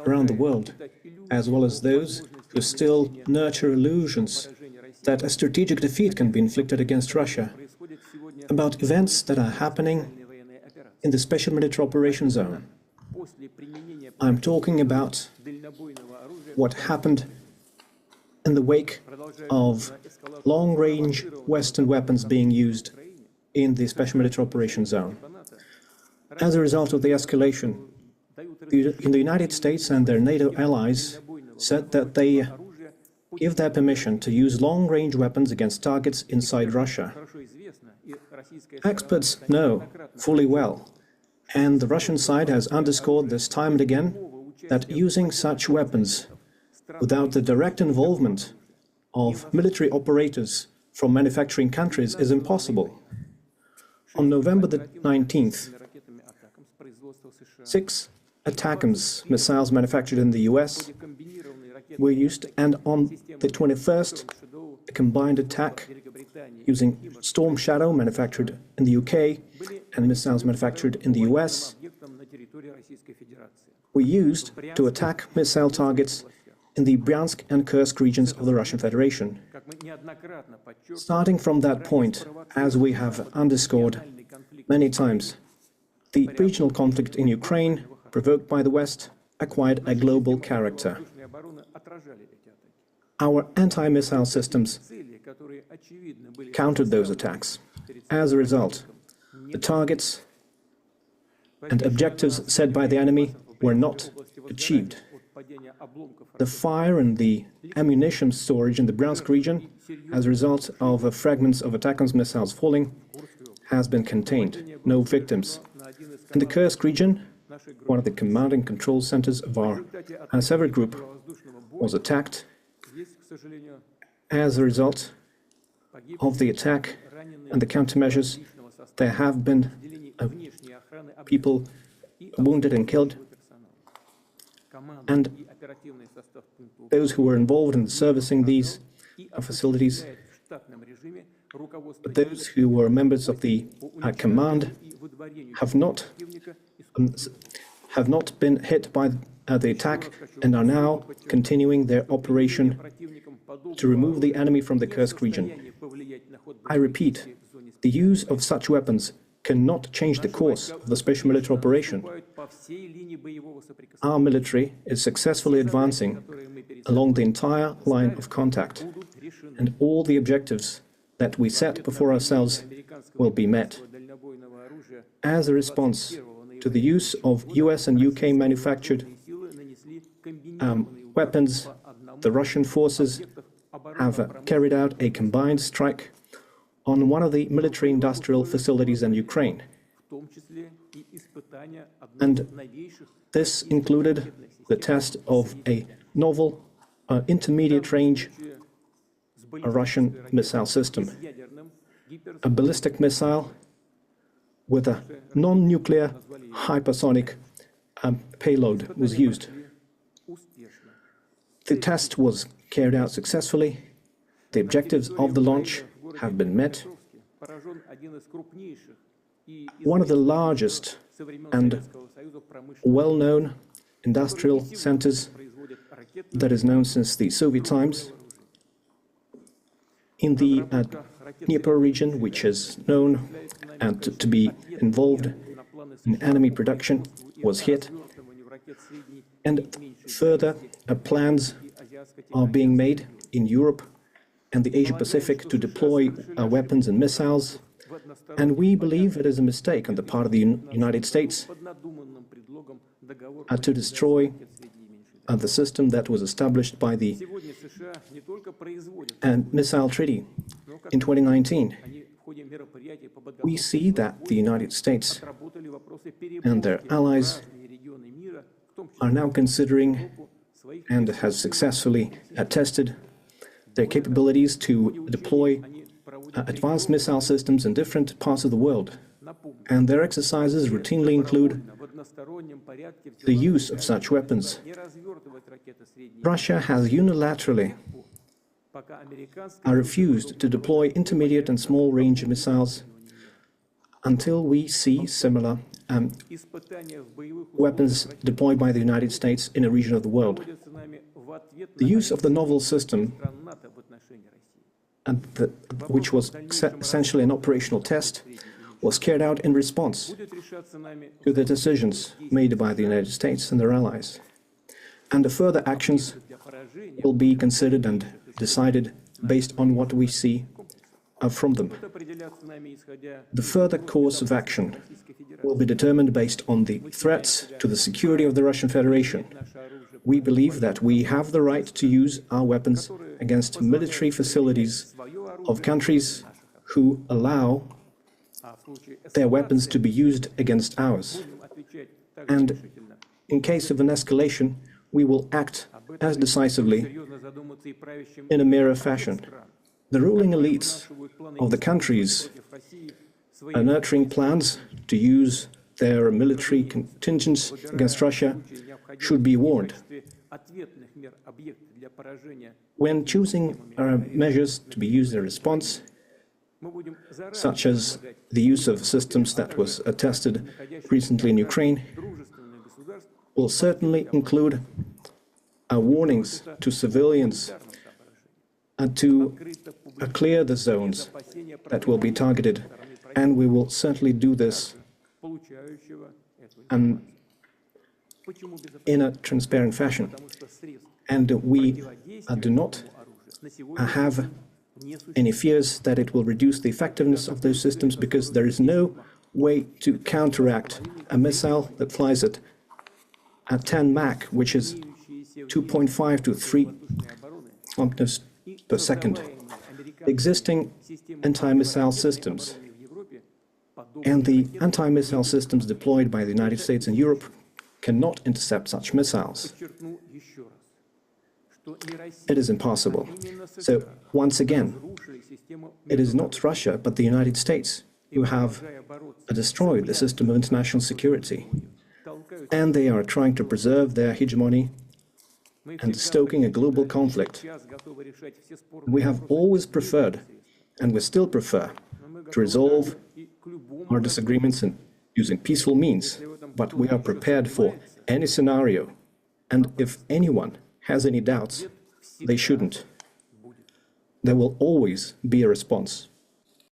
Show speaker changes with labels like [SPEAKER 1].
[SPEAKER 1] around the world, as well as those who still nurture illusions that a strategic defeat can be inflicted against Russia, about events that are happening in the Special Military Operations Zone. I'm talking about what happened in the wake of long-range Western weapons being used in the Special Military Operations Zone. As a result of the escalation, the United States and their NATO allies said that they give their permission to use long-range weapons against targets inside Russia. Experts know fully well, and the Russian side has underscored this time and again, that using such weapons without the direct involvement of military operators from manufacturing countries is impossible. On November the 19th, 6 ATACMS missiles manufactured in the US were used, and on the 21st, a combined attack using Storm Shadow manufactured in the UK and missiles manufactured in the US were used to attack missile targets in the Bryansk and Kursk regions of the Russian Federation. Starting from that point, as we have underscored many times, the regional conflict in Ukraine, provoked by the West, acquired a global character. Our anti-missile systems countered those attacks. As a result, the targets and objectives set by the enemy were not achieved. The fire and the ammunition storage in the Bryansk region, as a result of fragments of ATACMS missiles falling, has been contained. No victims. In the Kursk region, one of the command and control centers of our Sever group was attacked. As a result of the attack and the countermeasures, there have been people wounded and killed, and those who were involved in servicing these facilities, but those who were members of the command have not been hit by the attack and are now continuing their operation to remove the enemy from the Kursk region. I repeat, the use of such weapons cannot change the course of the special military operation. Our military is successfully advancing along the entire line of contact, and all the objectives that we set before ourselves will be met. As a response to the use of US and UK manufactured weapons, the Russian forces have carried out a combined strike on one of the military-industrial facilities in Ukraine. And this included the test of a novel intermediate-range Russian missile system. A ballistic missile with a non-nuclear hypersonic payload was used. The test was carried out successfully. The objectives of the launch have been met. One of the largest and well-known industrial centers that is known since the Soviet times in the Dnieper region, which is known to be involved in enemy production, was hit. And further plans are being made in Europe and the Asia-Pacific to deploy weapons and missiles. And we believe it is a mistake on the part of the United States to destroy the system that was established by the Missile Treaty in 2019. We see that the United States and their allies are now considering and has successfully tested their capabilities to deploy advanced missile systems in different parts of the world. And their exercises routinely include the use of such weapons. Russia has unilaterally refused to deploy intermediate and small-range missiles until we see similar weapons deployed by the United States in a region of the world. The use of the novel system, which was essentially an operational test, was carried out in response to the decisions made by the United States and their allies. And the further actions will be considered and decided based on what we see from them. The further course of action will be determined based on the threats to the security of the Russian Federation. We believe that we have the right to use our weapons against military facilities of countries who allow their weapons to be used against ours. And in case of an escalation, we will act as decisively in a mirror fashion. The ruling elites of the countries are nurturing plans to use their military contingents against Russia should be warned. When choosing measures to be used in response, such as the use of systems that was tested recently in Ukraine, will certainly include warnings to civilians to clear the zones that will be targeted, and we will certainly do this in a transparent fashion. And we do not have any fears that it will reduce the effectiveness of those systems, because there is no way to counteract a missile that flies at 10 Mach, which is 2.5 to 3 kilometers per second. Existing anti-missile systems and the anti-missile systems deployed by the United States and Europe cannot intercept such missiles. It is impossible. So, once again, it is not Russia, but the United States who have destroyed the system of international security. And they are trying to preserve their hegemony and stoking a global conflict. We have always preferred, and we still prefer, to resolve our disagreements using peaceful means, but we are prepared for any scenario, and if anyone has any doubts, they shouldn't. There will always be a response.